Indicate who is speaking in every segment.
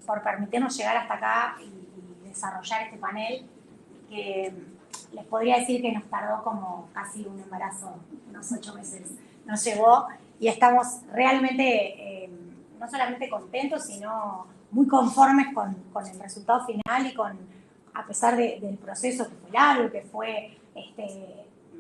Speaker 1: por permitirnos llegar hasta acá y desarrollar este panel, que les podría decir que nos tardó como casi un embarazo, unos 8 meses nos llevó, y estamos realmente no solamente contentos, sino muy conformes con el resultado final y a pesar del proceso que fue largo, que fue,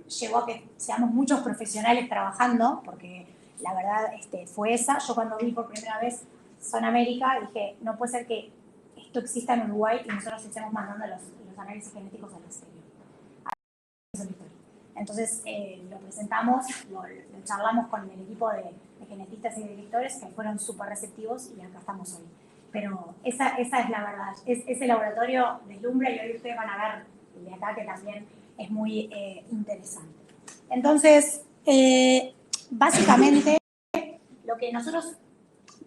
Speaker 1: llevó a que seamos muchos profesionales trabajando, porque la verdad fue esa. Yo cuando vi por primera vez Zona América dije, no puede ser que esto exista en Uruguay y nosotros estemos mandando los análisis genéticos al exterior. Entonces lo presentamos, lo charlamos con el equipo de genetistas y de directores, que fueron súper receptivos, y acá estamos hoy. Pero esa es la verdad. Ese laboratorio deslumbra, y hoy ustedes van a ver el de acá, que también es muy interesante. Entonces, básicamente, lo que nosotros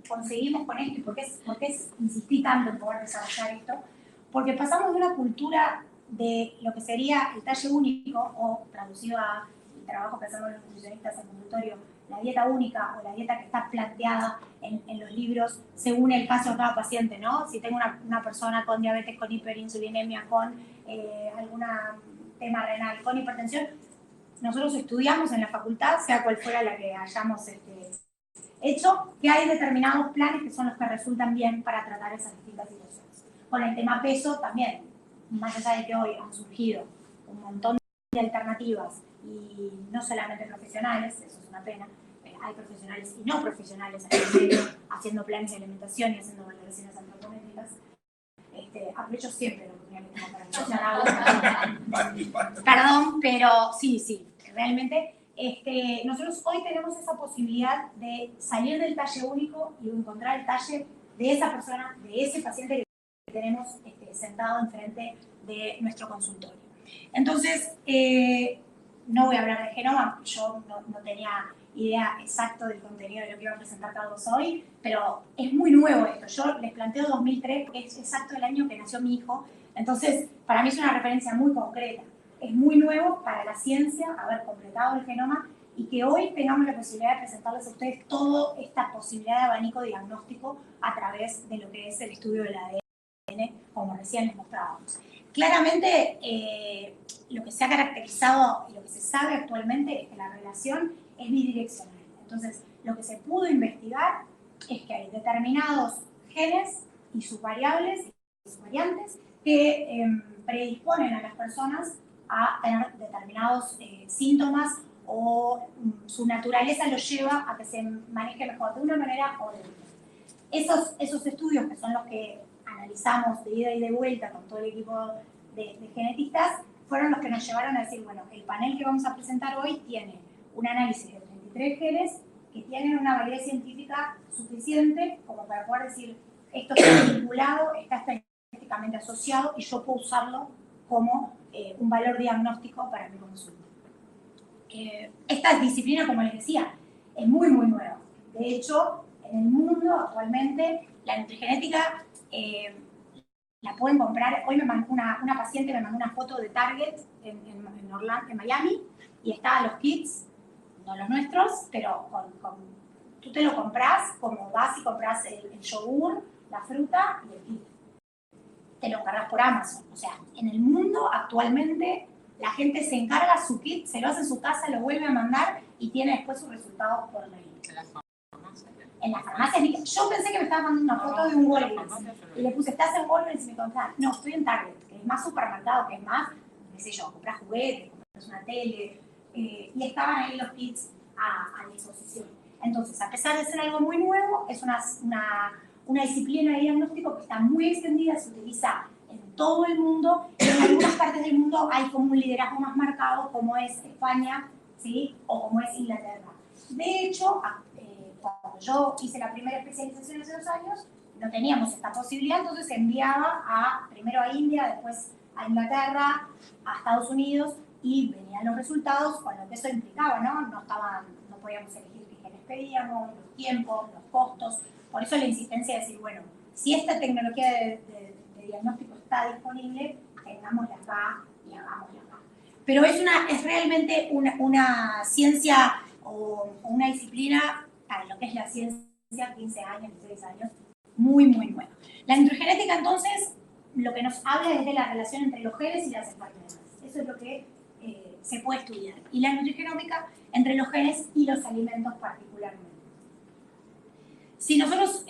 Speaker 1: conseguimos con esto, y por qué insistí tanto en poder desarrollar esto, porque pasamos de una cultura de lo que sería el talle único, o traducido a el trabajo que hacemos los nutricionistas en consultorio, la dieta única, o la dieta que está planteada en los libros según el caso de cada paciente, ¿no? Si tengo una persona con diabetes, con hiperinsulinemia, con algún tema renal, con hipertensión, nosotros estudiamos en la facultad, sea cual fuera la que hayamos hecho, que hay determinados planes que son los que resultan bien para tratar esas distintas situaciones. Con el tema peso también, más allá de que hoy han surgido un montón de alternativas, y no solamente profesionales, eso es una pena, hay profesionales y no profesionales haciendo planes de alimentación y haciendo valoraciones antropométricas. Aprovecho siempre la oportunidad que tengo para mencionar algo. Perdón, pero sí, realmente nosotros hoy tenemos esa posibilidad de salir del talle único y encontrar el talle de esa persona, de ese paciente que tenemos sentado enfrente de nuestro consultorio. Entonces, no voy a hablar de genoma, yo no tenía idea exacta del contenido de lo que iba a presentar Carlos hoy, pero es muy nuevo esto. Yo les planteo 2003 porque es exacto el año que nació mi hijo, entonces para mí es una referencia muy concreta. Es muy nuevo para la ciencia haber completado el genoma, y que hoy tengamos la posibilidad de presentarles a ustedes toda esta posibilidad de abanico diagnóstico a través de lo que es el estudio del ADN, como recién les mostrábamos. Claramente, lo que se ha caracterizado y lo que se sabe actualmente es que la relación es bidireccional. Entonces, lo que se pudo investigar es que hay determinados genes y sus variables y sus variantes que predisponen a las personas a tener determinados síntomas, o su naturaleza los lleva a que se maneje mejor de una manera o de otra. Esos estudios, que son los que analizamos de ida y de vuelta con todo el equipo de genetistas, fueron los que nos llevaron a decir, bueno, el panel que vamos a presentar hoy tiene un análisis de 33 genes que tienen una validez científica suficiente como para poder decir, esto está vinculado, está estadísticamente asociado, y yo puedo usarlo como un valor diagnóstico para mi consulta. Esta disciplina, como les decía, es muy, muy nueva. De hecho, en el mundo actualmente, la nutrigenética la pueden comprar. Hoy me mandó una paciente me mandó una foto de Target en Orlando, en Miami, y estaban los kits, no los nuestros, pero tú te lo compras, como vas y compras el yogur, la fruta y el kit. Te lo encargas por Amazon. O sea, en el mundo actualmente la gente se encarga su kit, se lo hace en su casa, lo vuelve a mandar y tiene después sus resultados por mail. En las farmacias, yo pensé que me estaba mandando una foto de un Walgreens y le puse, ¿estás en Walgreens? Y me contaba, no, estoy en Target, que es más supermercado, que es más, qué sé yo, compras juguetes, compras una tele, y estaban ahí los kits a disposición. Entonces, a pesar de ser algo muy nuevo, es una disciplina de diagnóstico que está muy extendida, se utiliza en todo el mundo, y en algunas partes del mundo hay como un liderazgo más marcado, como es España, ¿sí? O como es Inglaterra. De hecho, cuando yo hice la primera especialización hace 2 años, no teníamos esta posibilidad, entonces se enviaba primero a India, después a Inglaterra, a Estados Unidos, y venían los resultados con lo que eso implicaba, ¿no? No podíamos elegir qué genes pedíamos, los tiempos, los costos. Por eso la insistencia de decir, bueno, si esta tecnología de diagnóstico está disponible, tengámosla acá y hagámosla acá. Pero es realmente una ciencia o una disciplina, para lo que es la ciencia, 15 años, 16 años, muy, muy nueva. La nutrigenética, entonces, lo que nos habla es de la relación entre los genes y las enfermedades. Eso es lo que se puede estudiar. Y la nutrigenómica entre los genes y los alimentos particularmente. Si nosotros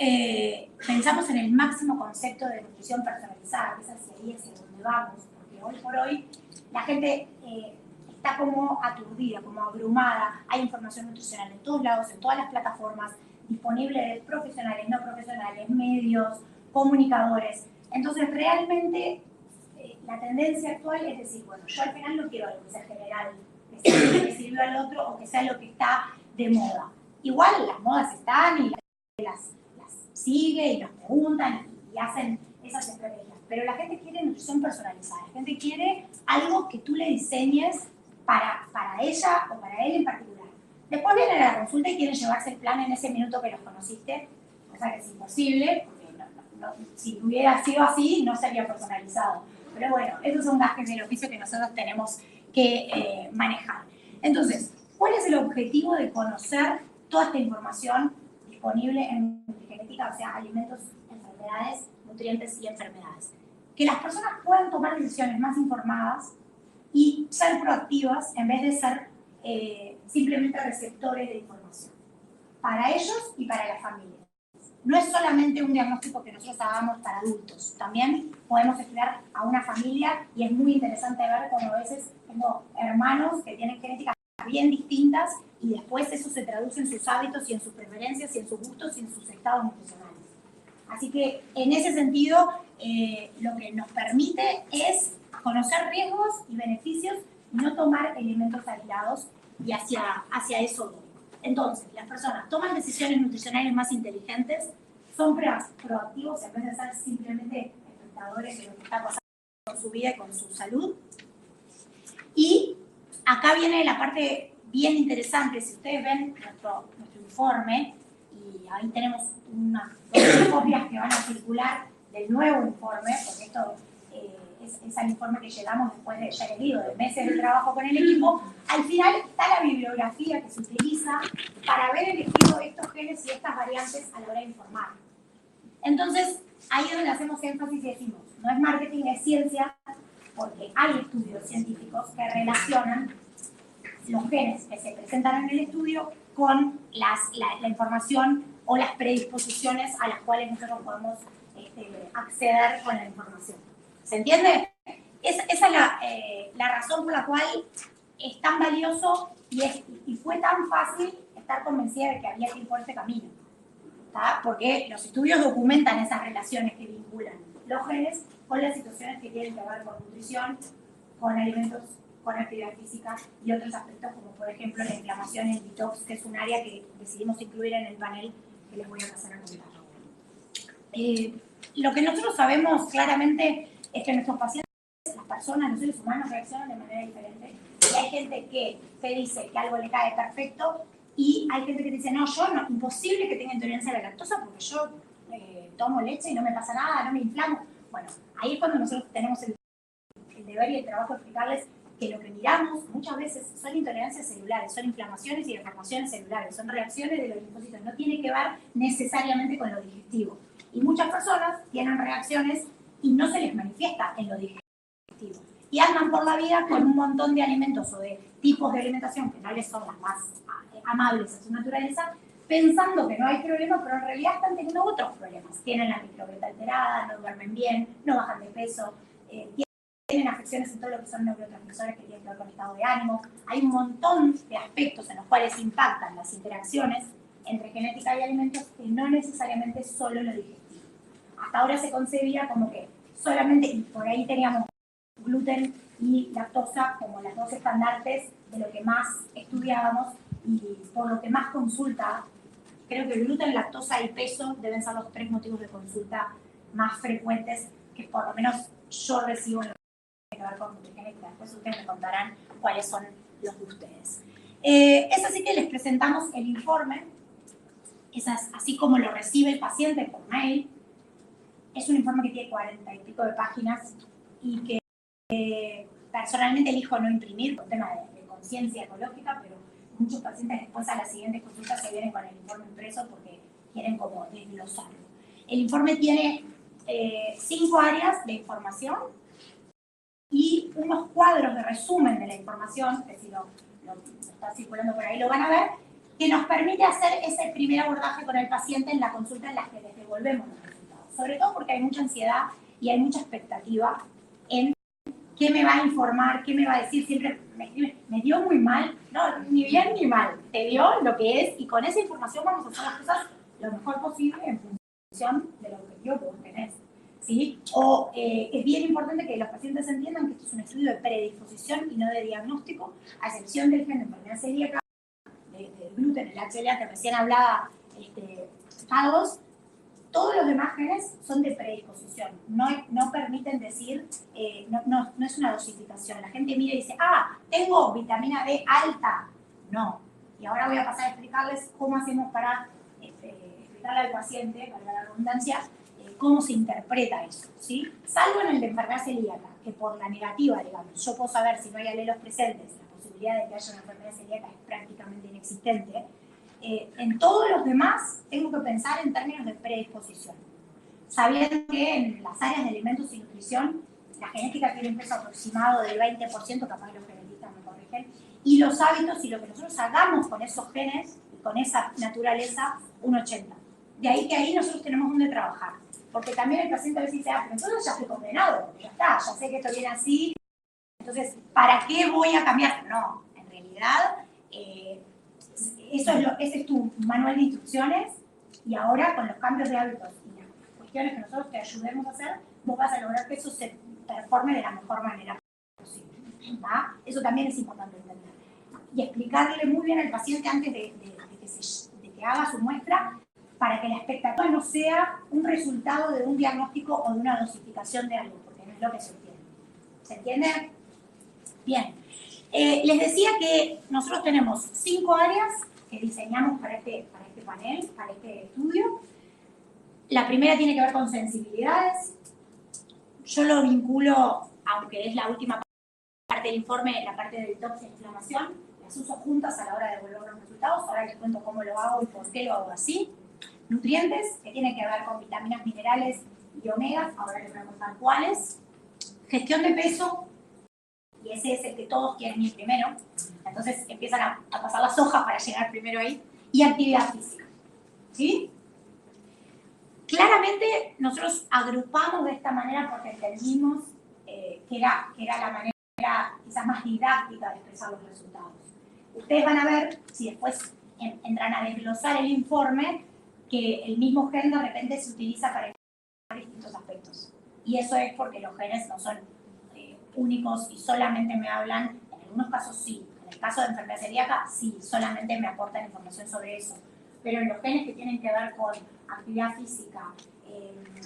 Speaker 1: pensamos en el máximo concepto de nutrición personalizada, que es hacia ahí, hacia donde vamos, porque hoy por hoy la gente está como aturdida, como abrumada, hay información nutricional en todos lados, en todas las plataformas, disponible de profesionales, no profesionales, medios, comunicadores. Entonces, realmente, la tendencia actual es decir, bueno, yo al final no quiero algo que sea general, que sea lo que le sirva al otro o que sea lo que está de moda. Igual las modas están y las sigue y nos preguntan y hacen esas estrategias. Pero la gente quiere nutrición personalizada, la gente quiere algo que tú le diseñes para ella o para él en particular. Después vienen a la consulta y quieren llevarse el plan en ese minuto que los conociste, cosa que es imposible, porque si hubiera sido así no sería personalizado. Pero bueno, esos son gajes del oficio que nosotros tenemos que manejar. Entonces, ¿cuál es el objetivo de conocer toda esta información disponible en nutrigenética, o sea, alimentos, enfermedades, nutrientes y enfermedades? Que las personas puedan tomar decisiones más informadas y ser proactivas en vez de ser simplemente receptores de información, para ellos y para la familia. No es solamente un diagnóstico que nosotros hagamos para adultos, también podemos estudiar a una familia y es muy interesante ver cómo a veces tengo hermanos que tienen genéticas bien distintas y después eso se traduce en sus hábitos y en sus preferencias y en sus gustos y en sus estados nutricionales. Así que en ese sentido lo que nos permite es conocer riesgos y beneficios y no tomar elementos aislados y hacia eso voy. Entonces, las personas toman decisiones nutricionales más inteligentes, son proactivos en vez de ser simplemente espectadores de lo que está pasando con su vida y con su salud. Y acá viene la parte bien interesante. Si ustedes ven nuestro informe, y ahí tenemos unas copias que van a circular del nuevo informe, porque esto es el informe que llegamos después de, ya les digo, de meses de trabajo con el equipo. Al final está la bibliografía que se utiliza para haber elegido estos genes y estas variantes a la hora de informar. Entonces, ahí es donde hacemos énfasis y decimos, no es marketing, es ciencia, porque hay estudios científicos que relacionan los genes que se presentan en el estudio con la información o las predisposiciones a las cuales nosotros podemos acceder con la información. ¿Se entiende? Esa es la razón por la cual es tan valioso y fue tan fácil estar convencida de que había que ir por este camino. ¿Tá? Porque los estudios documentan esas relaciones que vinculan los genes con las situaciones que tienen que ver con nutrición, con alimentos, con actividad física y otros aspectos como por ejemplo la inflamación y el detox, que es un área que decidimos incluir en el panel que les voy a pasar a contar. Lo que nosotros sabemos claramente es que nuestros pacientes, las personas, los seres humanos reaccionan de manera diferente y hay gente que te dice que algo le cae perfecto y hay gente que te dice, no, imposible que tenga intolerancia a la lactosa porque yo tomo leche y no me pasa nada, no me inflamo. Bueno, ahí es cuando nosotros tenemos el deber y el trabajo de explicarles que lo que miramos muchas veces son intolerancias celulares, son inflamaciones y deformaciones celulares, son reacciones de los linfocitos, no tiene que ver necesariamente con lo digestivo. Y muchas personas tienen reacciones y no se les manifiesta en lo digestivo. Y andan por la vida con un montón de alimentos o de tipos de alimentación que no les son las más amables a su naturaleza, pensando que no hay problema, pero en realidad están teniendo otros problemas. Tienen la microbiota alterada, no duermen bien, no bajan de peso, tienen afecciones en todo lo que son neurotransmisores que tienen que ver con el estado de ánimo. Hay un montón de aspectos en los cuales impactan las interacciones entre genética y alimentos que no necesariamente solo lo digestivo. Hasta ahora se concebía como que solamente, y por ahí teníamos gluten y lactosa como las dos estandartes de lo que más estudiábamos y por lo que más consulta. Creo que gluten, lactosa y peso deben ser los 3 motivos de consulta más frecuentes que por lo menos yo recibo en lo que tiene que ver con nutrigenética. Después ustedes me contarán cuáles son los de ustedes. Es así que les presentamos el informe, así como lo recibe el paciente por mail. Es un informe que tiene 40 y pico de páginas y que personalmente elijo no imprimir por tema de conciencia ecológica, pero muchos pacientes después a las siguientes consultas se vienen con el informe impreso porque quieren como desglosarlo. El informe tiene 5 áreas de información y unos cuadros de resumen de la información, que si lo está circulando por ahí lo van a ver, que nos permite hacer ese primer abordaje con el paciente en la consulta en la que les devolvemos los resultados. Sobre todo porque hay mucha ansiedad y hay mucha expectativa en qué me va a informar, qué me va a decir. Siempre me escriben, me dio muy mal. No, ni bien ni mal. Te dio lo que es y con esa información vamos a hacer las cosas lo mejor posible en función del objetivo que vos tenés. ¿Sí? O es bien importante que los pacientes entiendan que esto es un estudio de predisposición y no de diagnóstico, a excepción del gen de enfermedad celíaca, del gluten, el HLA que recién hablaba Carlos. Todos los demás genes son de predisposición, no permiten decir, no es una dosificación. La gente mira y dice, tengo vitamina D alta. No. Y ahora voy a pasar a explicarles cómo hacemos para explicarle al paciente, para la redundancia, cómo se interpreta eso, ¿sí? Salvo en el de enfermedad celíaca, que por la negativa, digamos, yo puedo saber si no hay alelos presentes, la posibilidad de que haya una enfermedad celíaca es prácticamente inexistente. En todos los demás tengo que pensar en términos de predisposición, sabiendo que en las áreas de alimentos y nutrición la genética tiene un peso aproximado del 20%, capaz los genetistas me corrigen, y los hábitos y lo que nosotros hagamos con esos genes y con esa naturaleza, un 80%. De ahí que ahí nosotros tenemos donde trabajar, porque también el paciente a veces dice, pero entonces ya estoy condenado, porque ya está, ya sé que esto viene así, entonces, ¿para qué voy a cambiar? No, en realidad, ese es tu manual de instrucciones y ahora con los cambios de hábitos y las cuestiones que nosotros te ayudemos a hacer, vos vas a lograr que eso se performe de la mejor manera posible. ¿Va? Eso también es importante entender. Y explicarle muy bien al paciente antes de que haga su muestra para que la expectativa no sea un resultado de un diagnóstico o de una dosificación de algo, porque no es lo que se entiende. ¿Se entiende? Bien. Les decía que nosotros tenemos 5 áreas que diseñamos para este panel, para este estudio. La primera tiene que ver con sensibilidades. Yo lo vinculo, aunque es la última parte del informe, la parte del tox e inflamación, las uso juntas a la hora de devolver los resultados. Ahora les cuento cómo lo hago y por qué lo hago así. Nutrientes, que tienen que ver con vitaminas, minerales y omegas, ahora les voy a contar cuáles. Gestión de peso, y ese es el que todos quieren ir primero, entonces empiezan a pasar las hojas para llegar primero ahí, y actividad física, ¿sí? Claramente nosotros agrupamos de esta manera porque entendimos que era la manera quizás más didáctica de expresar los resultados. Ustedes van a ver, si después entran a desglosar el informe, que el mismo gen de repente se utiliza para expresar distintos aspectos. Y eso es porque los genes no son únicos y solamente me hablan, en algunos casos sí, en el caso de enfermedad celíaca sí, solamente me aportan información sobre eso, pero en los genes que tienen que ver con actividad física,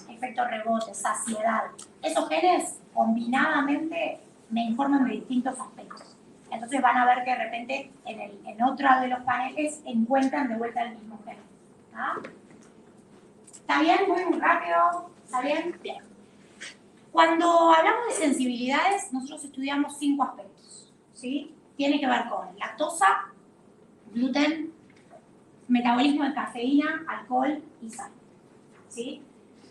Speaker 1: efecto rebote, saciedad, esos genes combinadamente me informan de distintos aspectos. Entonces van a ver que de repente en otro de los paneles encuentran de vuelta el mismo gen. ¿Ah? ¿Está bien? Muy rápido. ¿Está bien? Bien. Cuando hablamos de sensibilidades, nosotros estudiamos 5 aspectos, ¿sí? Tiene que ver con lactosa, gluten, metabolismo de cafeína, alcohol y sal, ¿sí?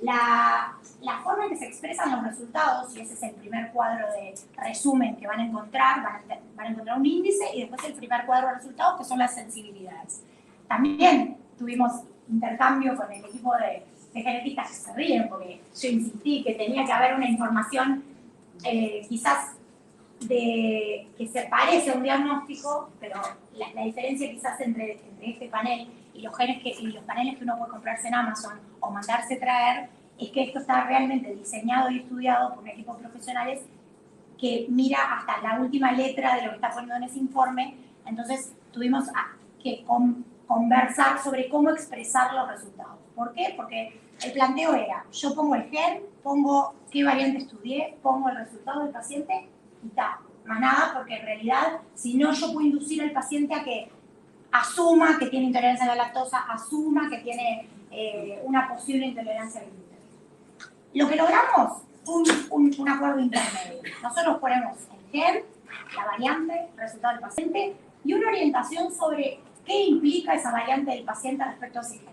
Speaker 1: La forma en que se expresan los resultados, y ese es el primer cuadro de resumen que van a encontrar un índice y después el primer cuadro de resultados que son las sensibilidades. También tuvimos intercambio con el equipo de genetistas que se ríen porque yo insistí que tenía que haber una información quizás que se parece a un diagnóstico, pero la diferencia quizás entre este panel y los paneles que uno puede comprarse en Amazon o mandarse traer es que esto está realmente diseñado y estudiado por un equipo de profesionales que mira hasta la última letra de lo que está poniendo en ese informe. Entonces tuvimos que conversar sobre cómo expresar los resultados. ¿Por qué? Porque el planteo era, yo pongo el gen, pongo qué variante estudié, pongo el resultado del paciente y está. Más nada, porque en realidad, si no, yo puedo inducir al paciente a que asuma que tiene intolerancia a la lactosa, asuma que tiene una posible intolerancia al gluten. Lo que logramos, un acuerdo intermedio. Nosotros ponemos el gen, la variante, el resultado del paciente y una orientación sobre qué implica esa variante del paciente respecto a ese gen.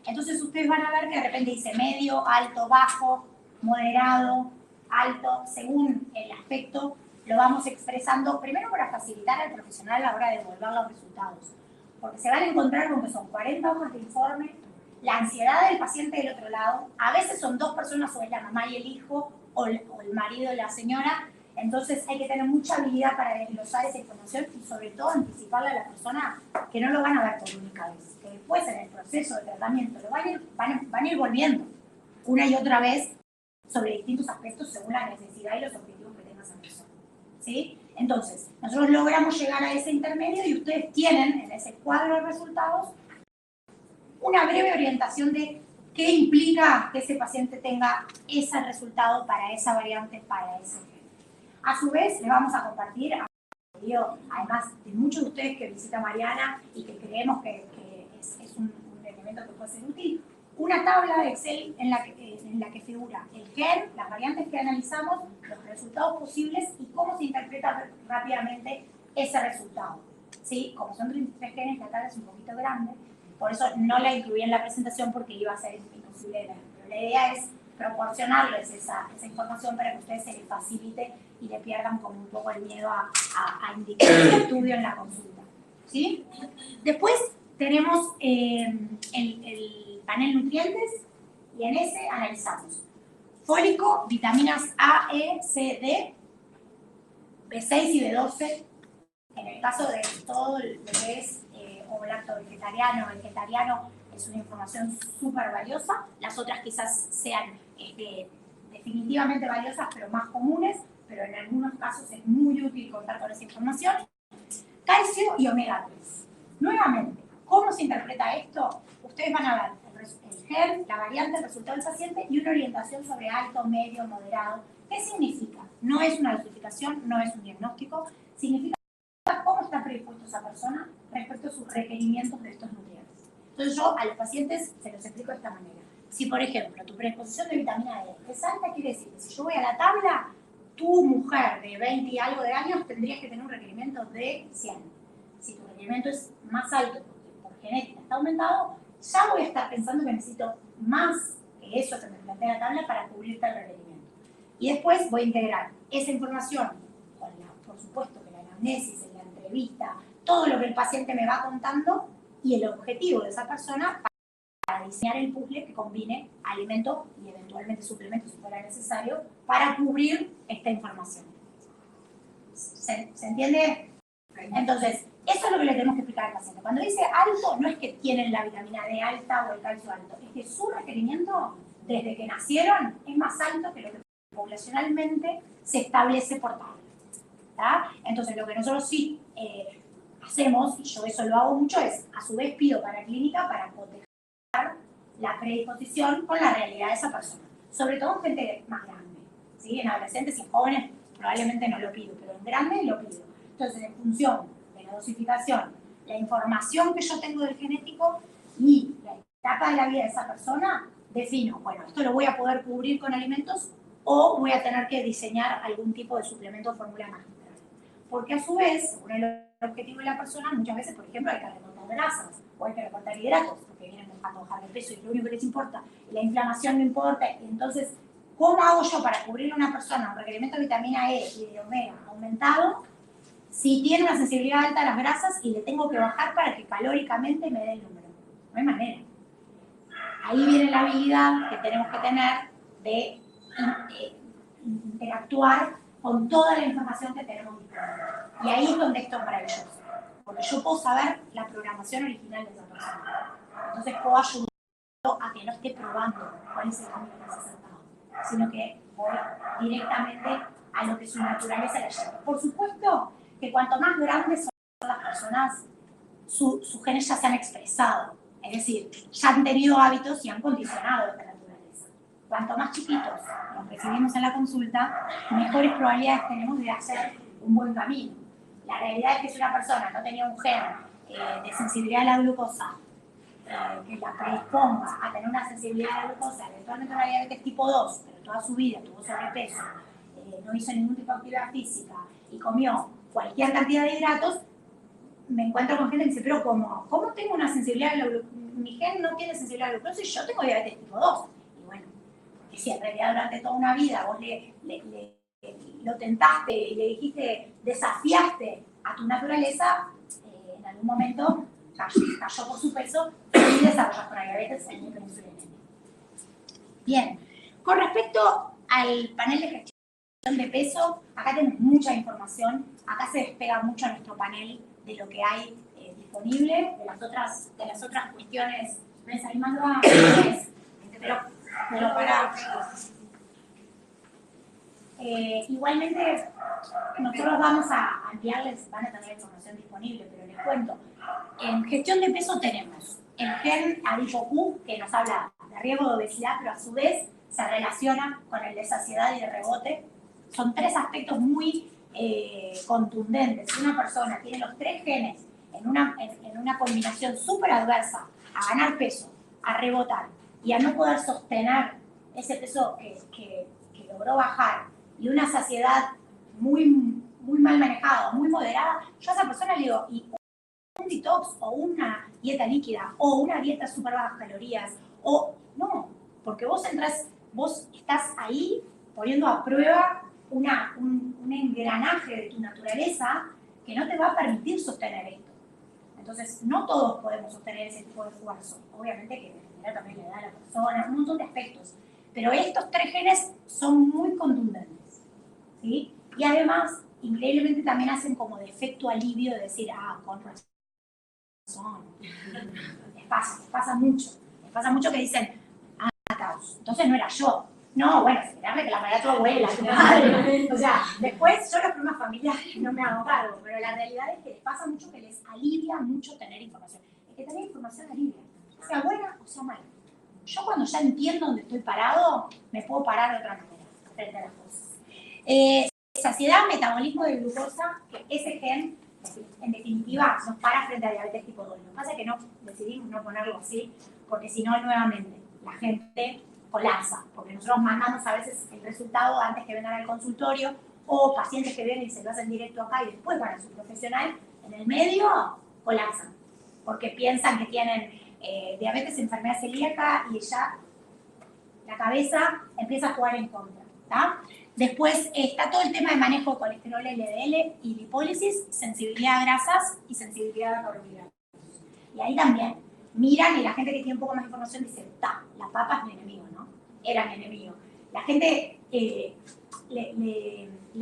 Speaker 1: Entonces ustedes van a ver que de repente dice medio, alto, bajo, moderado, alto, según el aspecto, lo vamos expresando, primero para facilitar al profesional a la hora de devolver los resultados. Porque se van a encontrar con que son 40 hojas de informe, la ansiedad del paciente del otro lado, a veces son dos personas, o es la mamá y el hijo, o el marido y la señora, entonces hay que tener mucha habilidad para desglosar esa información y sobre todo anticiparle a la persona que no lo van a ver por única vez, que después en el proceso de tratamiento lo van a ir volviendo una y otra vez sobre distintos aspectos según la necesidad y los objetivos que tenga esa persona. ¿Sí? Entonces, nosotros logramos llegar a ese intermedio y ustedes tienen en ese cuadro de resultados una breve orientación de qué implica que ese paciente tenga ese resultado para esa variante, para ese gen. A su vez, les vamos a compartir, además de muchos de ustedes que visitan Mariana y que creemos que es un elemento que puede ser útil, una tabla de Excel en la que figura el gen, las variantes que analizamos, los resultados posibles y cómo se interpreta rápidamente ese resultado. ¿Sí? Como son 33 genes, la tabla es un poquito grande, por eso no la incluí en la presentación porque iba a ser imposible de ver. Pero la idea es proporcionarles esa información para que ustedes se les facilite y le pierdan como un poco el miedo a indicar el estudio en la consulta. ¿Sí? Después tenemos el panel nutrientes y en ese analizamos fólico, vitaminas A, E, C, D, B6 y B12. En el caso de todo lo que es ovo-lacto vegetariano es una información súper valiosa. Las otras quizás sean definitivamente valiosas, pero más comunes, pero en algunos casos es muy útil contar con esa información. Calcio y omega 3. Nuevamente, ¿cómo se interpreta esto? Ustedes van a ver el gen, la variante, el resultado del paciente y una orientación sobre alto, medio, moderado. ¿Qué significa? No es una dosificación, no es un diagnóstico, significa cómo está predispuesto esa persona respecto a sus requerimientos de estos nutrientes. Entonces yo a los pacientes se los explico de esta manera. Si, por ejemplo, tu predisposición de vitamina D es alta, quiere decir que si yo voy a la tabla, tu mujer de 20 y algo de años tendrías que tener un requerimiento de 100. Si tu requerimiento es más alto porque por genética está aumentado, ya voy a estar pensando que necesito más que eso que me plantea la tabla para cubrirte el requerimiento. Y después voy a integrar esa información con por supuesto que la anamnesis, la entrevista, todo lo que el paciente me va contando y el objetivo de esa persona para diseñar el puzzle que combine alimento y eventualmente suplementos si fuera necesario para cubrir esta información. ¿Se entiende? Entonces, eso es lo que le tenemos que explicar al paciente. Cuando dice alto, no es que tienen la vitamina D alta o el calcio alto, es que su requerimiento desde que nacieron es más alto que lo que poblacionalmente se establece por tabla. ¿Tá? Entonces, lo que nosotros sí hacemos, y yo eso lo hago mucho, es a su vez pido para clínica para cotejar la predisposición con la realidad de esa persona. Sobre todo en gente más grande. ¿Sí? En adolescentes y en jóvenes probablemente no lo pido, pero en grande lo pido. Entonces, en función de la dosificación, la información que yo tengo del genético y la etapa de la vida de esa persona, defino, bueno, esto lo voy a poder cubrir con alimentos o voy a tener que diseñar algún tipo de suplemento o fórmula mágica. Porque a su vez, según el objetivo de la persona, muchas veces, por ejemplo, hay que recortar grasas o hay que recortar hidratos, porque vienen a bajar de peso y lo único que les importa, la inflamación no importa. Entonces, ¿cómo hago yo para cubrir a una persona un requerimiento de vitamina E y de omega aumentado si tiene una sensibilidad alta a las grasas y le tengo que bajar para que calóricamente me dé el número? No hay manera. Ahí viene la habilidad que tenemos que tener de interactuar con toda la información que tenemos disponible. Y ahí es donde esto es maravilloso, porque yo puedo saber la programación original de esa persona. Entonces puedo ayudarlo a que no esté probando cuál es el camino más acertado, sino que voy directamente a lo que su naturaleza le lleva. Por supuesto que cuanto más grandes son las personas, sus genes ya se han expresado, es decir, ya han tenido hábitos y han condicionado esta naturaleza. Cuanto más chiquitos nos recibimos en la consulta, mejores probabilidades tenemos de hacer un buen camino. La realidad es que si una persona no tenía un gen de sensibilidad a la glucosa, que la predisponga a tener una sensibilidad a la glucosa, eventualmente una diabetes tipo 2, pero toda su vida tuvo sobrepeso, no hizo ningún tipo de actividad física y comió cualquier cantidad de hidratos, me encuentro con gente que dice, pero ¿cómo tengo una sensibilidad a la mi gen no tiene sensibilidad a la glucosa y yo tengo diabetes tipo 2. Y bueno, porque si en realidad durante toda una vida vos lo tentaste y le dijiste, desafiaste a tu naturaleza, en algún momento cayó por su peso y desarrolló una diabetes en hiperinsulinemia. Bien, con respecto al panel de gestión de peso, acá tenemos mucha información, acá se despega mucho nuestro panel de lo que hay disponible, de las otras cuestiones. ¿Ves ahí, Malva? Pero para... igualmente, nosotros vamos a enviarles, van a tener información disponible, pero les cuento. En gestión de peso tenemos el gen AdipoQ, que nos habla de riesgo de obesidad, pero a su vez se relaciona con el de saciedad y de rebote. Son tres aspectos muy contundentes. Si una persona tiene los tres genes en una combinación súper adversa a ganar peso, a rebotar y a no poder sostener ese peso que logró bajar, y una saciedad muy, muy mal manejada, muy moderada, yo a esa persona le digo, y un detox o una dieta líquida o una dieta súper bajas calorías, o no, porque vos estás ahí poniendo a prueba un engranaje de tu naturaleza que no te va a permitir sostener esto. Entonces, no todos podemos sostener ese tipo de esfuerzo. Obviamente que dependerá también la edad de la persona, un montón de aspectos. Pero estos tres genes son muy contundentes. ¿Sí? Y además, increíblemente también hacen como de efecto alivio de decir, con razón. Les pasa mucho que dicen, caos. Entonces no era yo. No, bueno, esperarle que la paga tu abuela, tu madre. O sea, después yo los problemas familiares no me hago cargo, pero la realidad es que les pasa mucho que les alivia mucho tener información. Es que tener información alivia, sea buena o sea mala. Yo cuando ya entiendo dónde estoy parado, me puedo parar de otra manera frente a las cosas. Saciedad, metabolismo de glucosa, que ese gen, en definitiva, nos para frente a diabetes tipo 2. Lo que pasa es que decidimos no ponerlo así, porque si no, nuevamente, la gente colapsa, porque nosotros mandamos a veces el resultado antes que vengan al consultorio, o pacientes que vienen y se lo hacen directo acá y después van a su profesional, en el medio colapsan, porque piensan que tienen diabetes, enfermedad celíaca, y ya la cabeza empieza a jugar en contra. ¿Tá? Después está todo el tema de manejo de colesterol LDL y lipólisis, sensibilidad a grasas y sensibilidad a carbohidratos. Y ahí también miran y la gente que tiene un poco más de información dice, la papa es mi enemigo, ¿no? Era mi enemigo. La gente le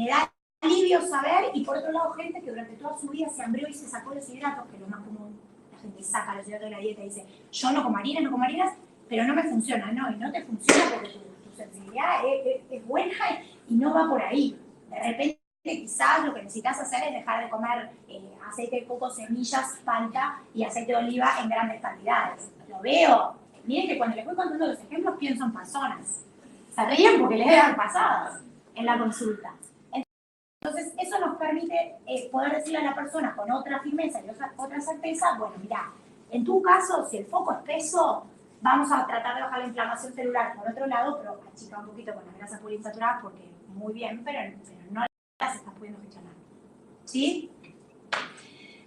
Speaker 1: da alivio saber, y por otro lado gente que durante toda su vida se hambrió y se sacó los hidratos, que es lo más común, la gente saca los hidratos de la dieta y dice, yo no como harinas, pero no me funciona, no, y no te funciona porque tu sensibilidad es buena y no va por ahí. De repente quizás lo que necesitas hacer es dejar de comer aceite de coco, semillas, palta y aceite de oliva en grandes cantidades. Lo veo. Miren que cuando les voy contando los ejemplos pienso en personas. Se ríen porque les dan pasadas en la consulta. Entonces, eso nos permite poder decirle a la persona con otra firmeza y otra certeza, bueno, mira, en tu caso, si el foco es peso, vamos a tratar de bajar la inflamación celular por otro lado, pero achicar un poquito con las grasas poliinsaturadas, porque muy bien, pero no las estás pudiendo gestionar. ¿Sí?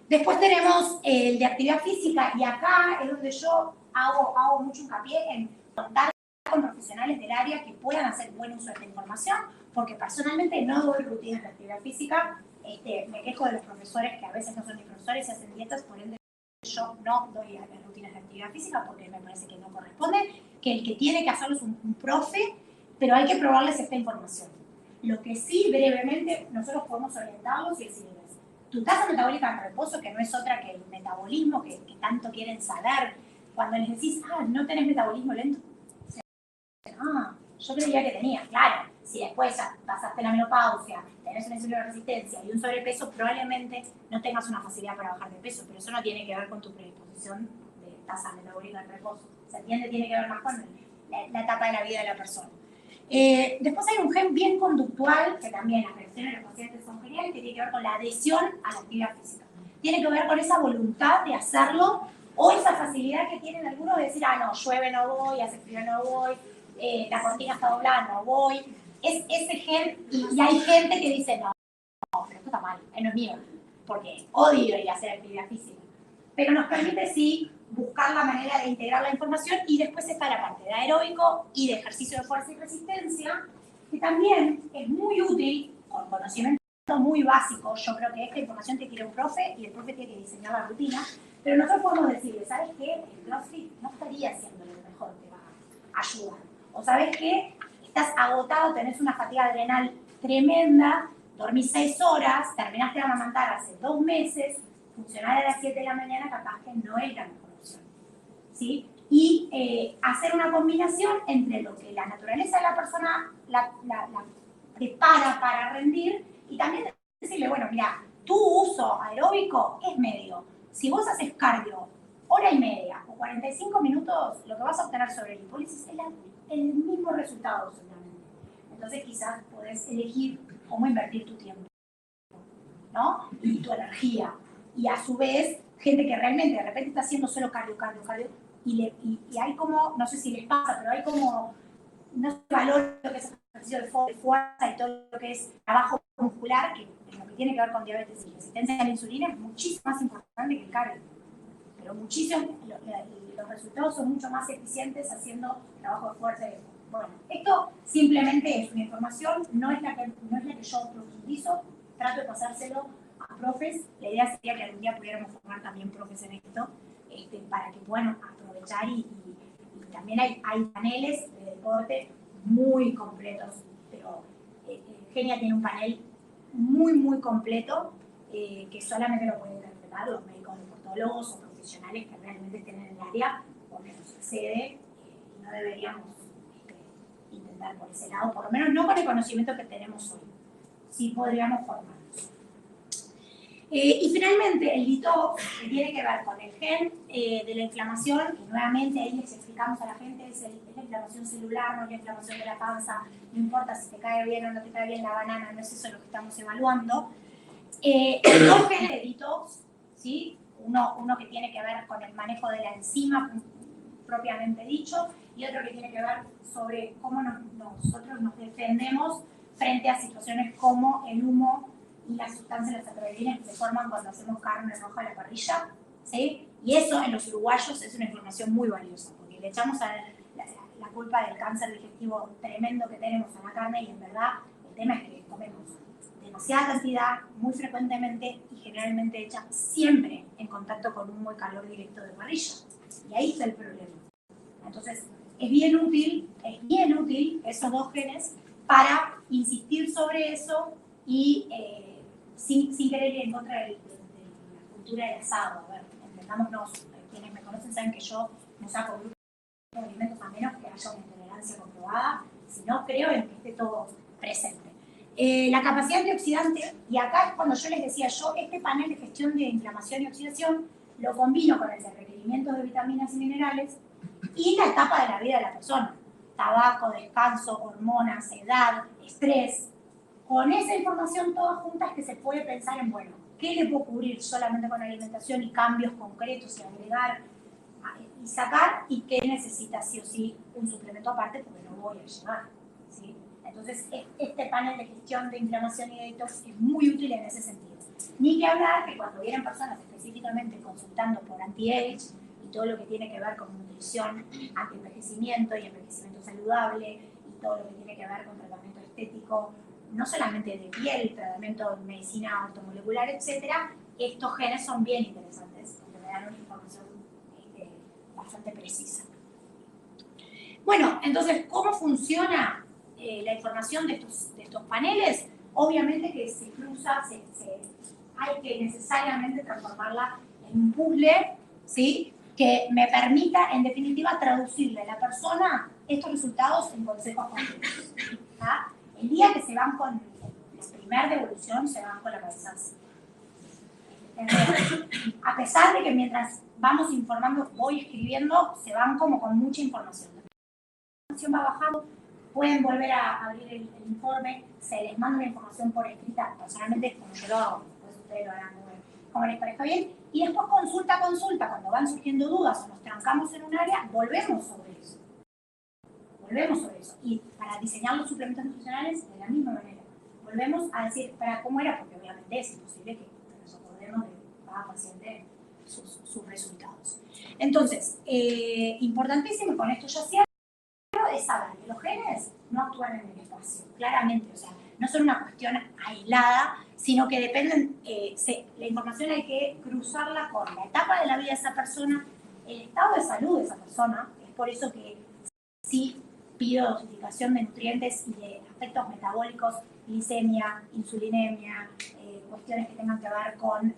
Speaker 1: Después tenemos el de actividad física, y acá es donde yo hago mucho hincapié en contar con profesionales del área que puedan hacer buen uso de esta información, porque personalmente no doy rutinas de actividad física. Me quejo de los profesores que a veces no son ni profesores y hacen dietas, por ende yo no doy rutinas de actividad física porque me parece que no corresponde, que el que tiene que hacerlo es un profe, pero hay que probarles esta información. Lo que sí, brevemente, nosotros podemos orientarlos y decirles, tu tasa metabólica en reposo, que no es otra que el metabolismo que tanto quieren saber, cuando les decís, no tenés metabolismo lento, yo creía que tenía, claro, si después ya pasaste la menopausia, tenés una insulina de resistencia y un sobrepeso, probablemente no tengas una facilidad para bajar de peso, pero eso no tiene que ver con tu predisposición de tasa metabólica en reposo. Se entiende, tiene que ver más con la etapa de la vida de la persona. Después hay un gen bien conductual, que también las reacciones de los pacientes son geniales, que tiene que ver con la adhesión a la actividad física. Tiene que ver con esa voluntad de hacerlo, o esa facilidad que tienen algunos de decir, no, llueve no voy, hace frío no voy, la cortina está doblada, no voy. Es ese gen, y hay gente que dice, no, pero esto está mal, no es mío, porque odio ir a hacer actividad física. Pero nos permite, sí, buscar la manera de integrar la información, y después está la parte de aeróbico y de ejercicio de fuerza y resistencia, que también es muy útil, con conocimiento muy básico. Yo creo que esta información te quiere un profe y el profe tiene que diseñar la rutina, pero nosotros podemos decirle, ¿sabes qué? El CrossFit no estaría siendo lo mejor que va a ayudar. O ¿sabes qué? Estás agotado, tenés una fatiga adrenal tremenda, dormís 6 horas, terminaste de amamantar hace 2 meses, funcionar a las 7 de la mañana capaz que no es la mejor opción, ¿sí? Y hacer una combinación entre lo que la naturaleza de la persona la prepara para rendir, y también decirle, bueno, mira, tu uso aeróbico es medio. Si vos haces cardio hora y media o 45 minutos, lo que vas a obtener sobre el hipólisis es el mismo resultado seguramente. Entonces quizás podés elegir cómo invertir tu tiempo, ¿no? Y tu energía. Y a su vez, gente que realmente de repente está haciendo solo cardio, y hay como, no sé si les pasa, pero hay como, no se valora lo que es ejercicio de fuerza y todo lo que es trabajo muscular, que lo que tiene que ver con diabetes y resistencia a la insulina es muchísimo más importante que el cardio. Pero muchísimo, los resultados son mucho más eficientes haciendo trabajo de fuerza. Bueno, esto simplemente es una información, no es la que yo profundizo, trato de pasárselo a profes. La idea sería que algún día pudiéramos formar también profes en esto, para que puedan aprovechar, y también hay paneles de deporte muy completos, pero Genia tiene un panel muy, muy completo, que solamente lo pueden interpretar los médicos deportólogos o profesionales que realmente estén en el área, porque nos excede, y no deberíamos intentar por ese lado, por lo menos no con el conocimiento que tenemos hoy. Sí podríamos formarnos. Y finalmente, el detox, que tiene que ver con el gen de la inflamación, y nuevamente ahí les explicamos a la gente, es la inflamación celular, no es la inflamación de la panza, no importa si te cae bien o no te cae bien la banana, no es eso lo que estamos evaluando. Dos genes de detox, ¿sí? Uno que tiene que ver con el manejo de la enzima propiamente dicho, y otro que tiene que ver sobre cómo nosotros nos defendemos frente a situaciones como el humo y las sustancias, las atroelinas que se forman cuando hacemos carne roja a la parrilla, ¿sí? Y eso en los uruguayos es una información muy valiosa, porque le echamos la culpa del cáncer digestivo tremendo que tenemos a la carne, y en verdad el tema es que comemos demasiada cantidad, muy frecuentemente, y generalmente hecha siempre en contacto con humo y calor directo de parrilla. Y ahí está el problema. Entonces, es bien útil esos dos genes para insistir sobre eso, y sin querer ir en contra de la cultura del asado. A ver, entendámonos, quienes me conocen saben que yo no saco grupos de alimentos a menos que haya una intolerancia comprobada, si no creo en que esté todo presente. La capacidad antioxidante, y acá es cuando yo les decía, este panel de gestión de inflamación y oxidación lo combino con el de requerimientos de vitaminas y minerales y la etapa de la vida de la persona: tabaco, descanso, hormonas, edad, estrés. Con esa información todas juntas, que se puede pensar en, bueno, ¿qué le puedo cubrir solamente con alimentación y cambios concretos y agregar y sacar, y qué necesita sí o sí un suplemento aparte porque no voy a llevar, ¿sí? Entonces, este panel de gestión de inflamación y de detox es muy útil en ese sentido. Ni que hablar que cuando vienen personas específicamente consultando por anti-age y todo lo que tiene que ver con nutrición, anti-envejecimiento y envejecimiento saludable, y todo lo que tiene que ver con tratamiento estético, no solamente de piel, tratamiento de medicina ortomolecular, etcétera, estos genes son bien interesantes, porque me dan una información bastante precisa. Bueno, entonces, ¿cómo funciona la información de estos paneles? Obviamente que se cruza, hay que necesariamente transformarla en un puzzle, ¿sí? Que me permita, en definitiva, traducirle a la persona estos resultados en consejos concretos. El día que se van con la primera devolución, se van con la cabeza así. A pesar de que mientras vamos informando, voy escribiendo, se van como con mucha información. La información va bajando, pueden volver a abrir el informe, se les manda la información por escrita, personalmente como yo lo hago, después ustedes lo harán como les parezca bien, y después consulta a consulta, cuando van surgiendo dudas o nos trancamos en un área, volvemos sobre eso. Y para diseñar los suplementos nutricionales de la misma manera. Volvemos a decir, para cómo era, porque obviamente es imposible que nos acordemos de cada paciente sus resultados. Entonces, importantísimo, con esto ya cierro, es saber que los genes no actúan en el espacio, claramente, o sea, no son una cuestión aislada, sino que dependen, la información hay que cruzarla con la etapa de la vida de esa persona, el estado de salud de esa persona. Es por eso que sí pido dosificación de nutrientes y de aspectos metabólicos, glicemia, insulinemia, cuestiones que tengan que ver con,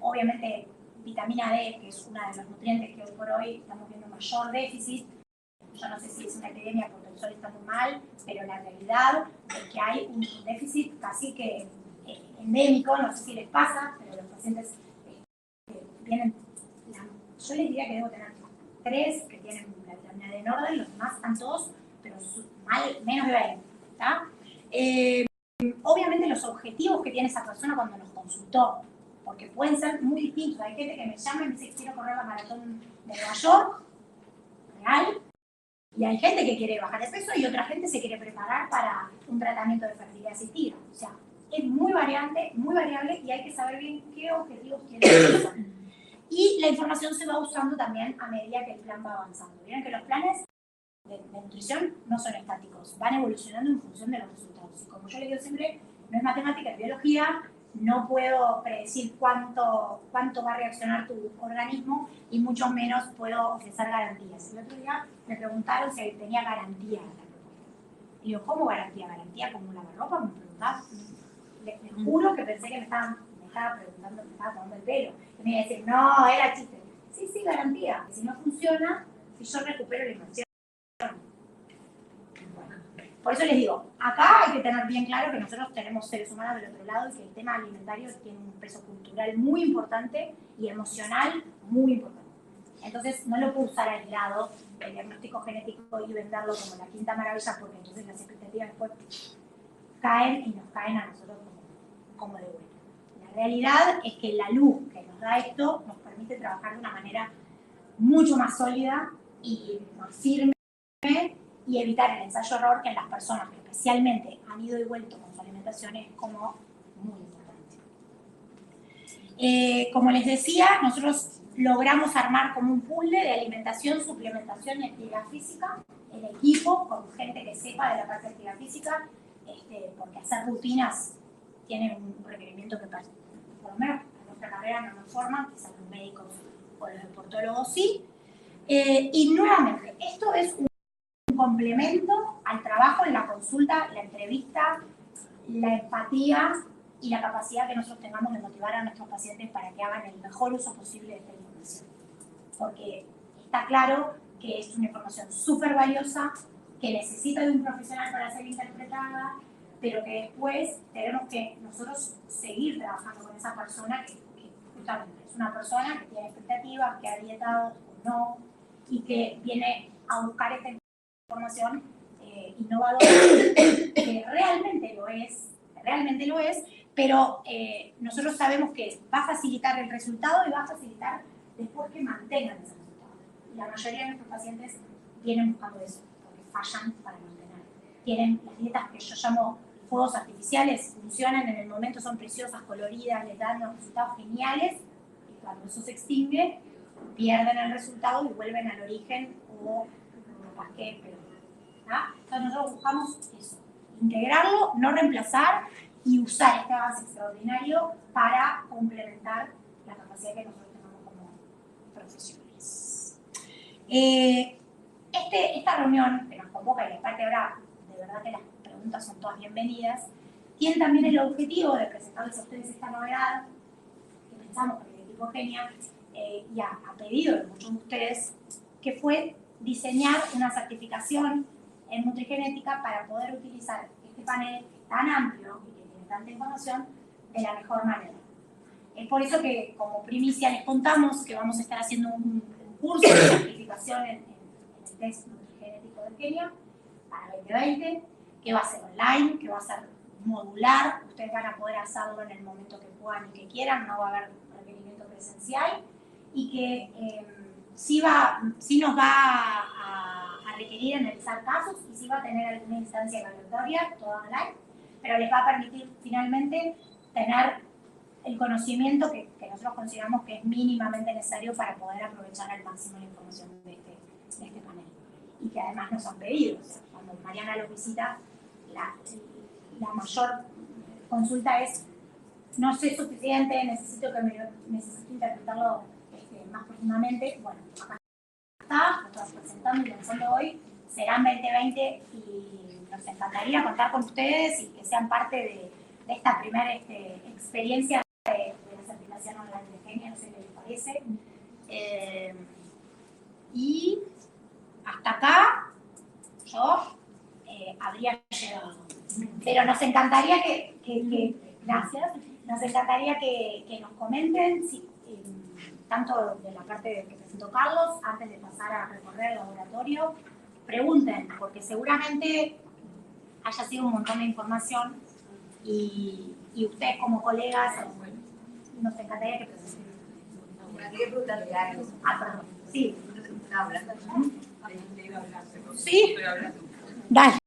Speaker 1: obviamente, vitamina D, que es uno de los nutrientes que hoy por hoy estamos viendo mayor déficit. Yo no sé si es una epidemia porque el sol está muy mal, pero la realidad es que hay un déficit casi que endémico, no sé si les pasa, pero los pacientes vienen, yo les diría que debo tener 3 que tienen la vitamina D en orden, los demás están todos, pero mal, menos de 20, ¿está? Obviamente los objetivos que tiene esa persona cuando nos consultó, porque pueden ser muy distintos. Hay gente que me llama y me dice, quiero correr la maratón de Nueva York, real, y hay gente que quiere bajar de peso y otra gente se quiere preparar para un tratamiento de fertilidad asistida. O sea, es muy variante, muy variable y hay que saber bien qué objetivos tiene la persona. Y la información se va usando también a medida que el plan va avanzando. Vieron que los planes de nutrición no son estáticos, van evolucionando en función de los resultados. Y como yo les digo siempre, no es matemática, es biología, no puedo predecir cuánto va a reaccionar tu organismo y mucho menos puedo ofrecer garantías. El otro día me preguntaron si tenía garantía. Y digo, ¿cómo garantía? ¿Garantía como lavarropa? Me preguntaba. Les juro que pensé que me estaba preguntando, me estaba tomando el pelo. Y me iba a decir, no, era chiste. Sí, garantía. Que si no funciona, si yo recupero la inversión. Por eso les digo, acá hay que tener bien claro que nosotros tenemos seres humanos del otro lado y que el tema alimentario tiene un peso cultural muy importante y emocional muy importante. Entonces no lo puedo usar aislado el diagnóstico genético y venderlo como la quinta maravilla, porque entonces las expectativas después caen y nos caen a nosotros como de vuelta. La realidad es que la luz que nos da esto nos permite trabajar de una manera mucho más sólida y más firme y evitar el ensayo-error que en las personas que especialmente han ido y vuelto con su alimentación es como muy importante. Como les decía, nosotros logramos armar como un puzzle de alimentación, suplementación y actividad física, el equipo, con gente que sepa de la parte de actividad física, porque hacer rutinas tiene un requerimiento que por lo menos en nuestra carrera no nos forman, quizás los médicos o los deportólogos sí. Y nuevamente, esto es un complemento al trabajo en la consulta, la entrevista, la empatía y la capacidad que nosotros tengamos de motivar a nuestros pacientes para que hagan el mejor uso posible de esta información. Porque está claro que es una información súper valiosa, que necesita de un profesional para ser interpretada, pero que después tenemos que nosotros seguir trabajando con esa persona que justamente es una persona que tiene expectativas, que ha dietado o no, y que viene a buscar esta información innovadora, que realmente lo es, pero nosotros sabemos que va a facilitar el resultado y va a facilitar después que mantengan ese resultado. Y la mayoría de nuestros pacientes vienen buscando eso, porque fallan para mantener. Tienen las dietas que yo llamo fuegos artificiales, funcionan en el momento, son preciosas, coloridas, les dan unos resultados geniales, y cuando eso se extingue, pierden el resultado y vuelven al origen o capaz que peor. Entonces nosotros buscamos eso, integrarlo, no reemplazar y usar este avance extraordinario para complementar la capacidad que nosotros tenemos como profesionales. Esta reunión que nos convoca, y aparte ahora de verdad que las preguntas son todas bienvenidas, tiene también el objetivo de presentarles a ustedes esta novedad que pensamos con el equipo Genia y a pedido de muchos de ustedes, que fue diseñar una certificación en nutrigenética para poder utilizar este panel tan amplio y que tiene tanta información de la mejor manera. Es por eso que como primicia les contamos que vamos a estar haciendo un curso de certificación en el test nutrigenético de Kenia para 2020, que va a ser online, que va a ser modular, ustedes van a poder hacerlo en el momento que puedan y que quieran, no va a haber requerimiento presencial, y que sí nos va a requerir analizar casos y sí va a tener alguna instancia evaluatoria, toda online, pero les va a permitir finalmente tener el conocimiento que nosotros consideramos que es mínimamente necesario para poder aprovechar al máximo la información de este panel. Y que además nos han pedido. O sea, cuando Mariana lo visita, la mayor consulta es: no sé suficiente, necesito interpretarlo más profundamente. Bueno, acá está, lo estamos presentando y lanzando hoy. Serán 2020 y nos encantaría contar con ustedes y que sean parte de esta primera experiencia de la certificación online de Genia, no sé qué les parece. Y hasta acá yo habría llegado. Pero nos encantaría gracias, nos encantaría que nos comenten, tanto de la parte que presentó Carlos, antes de pasar a recorrer el laboratorio, pregunten, porque seguramente haya sido un montón de información y ustedes como colegas, nos encantaría que presenten. Perdón. Sí. Sí. Dale.